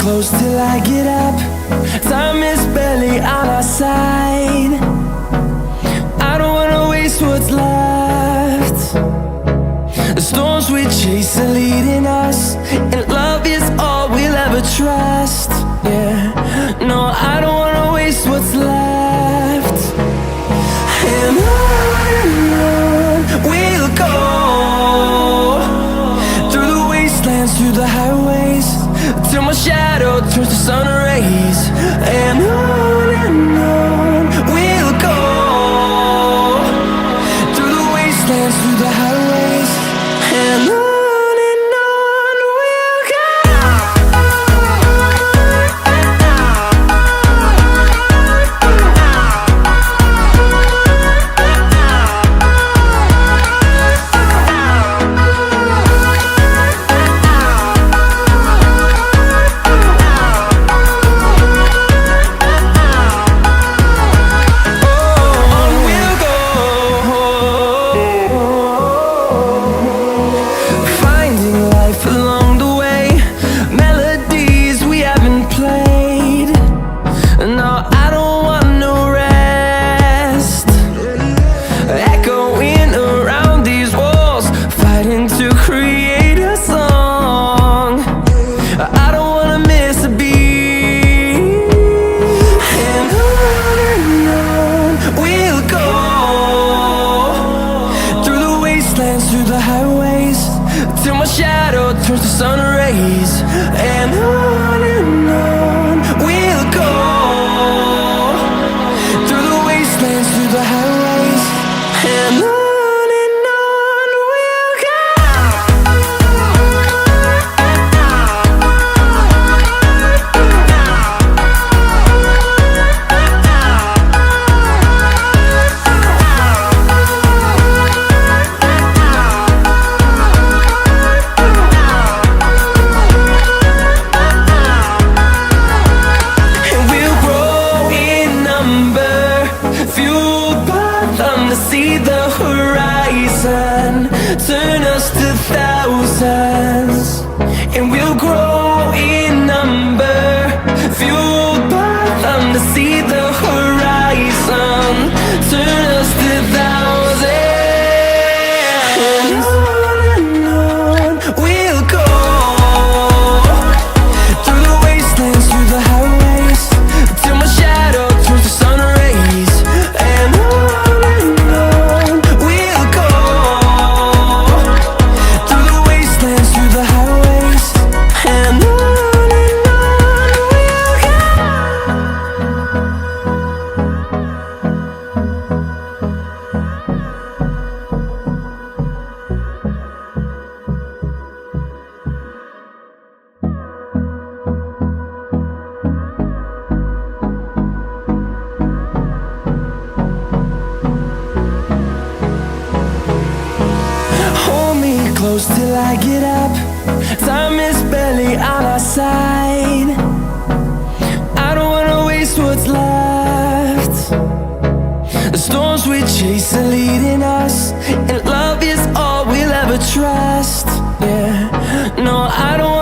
close till I get up. Time is barely on our side. I don't wanna waste what's left. The storms we chase are leading us, and love is all we'll ever trust. Yeah, no, I don't wanna waste what's left. And on we'll go, through the wastelands, through the highways, till my shadow turns to sun rays. And on we'll go, through the wastelands, through the highways, and on we'll go. Through the highways, till my shadow turns to sun rays. And on we'll go, through the wastelands, through the highways, and on we'll go. See the horizon, turn us to thousands, and we'll grow in number, fueled by them. To see the horizon, turn us to thousands, and on we'll go, through the wastelands, through the highways, till my shadow turns to sun rays. And close till I get up. Time is barely on our side. I don't wanna waste what's left. The storms we chase are leading us, and love is all we'll ever trust. Yeah, no, I don't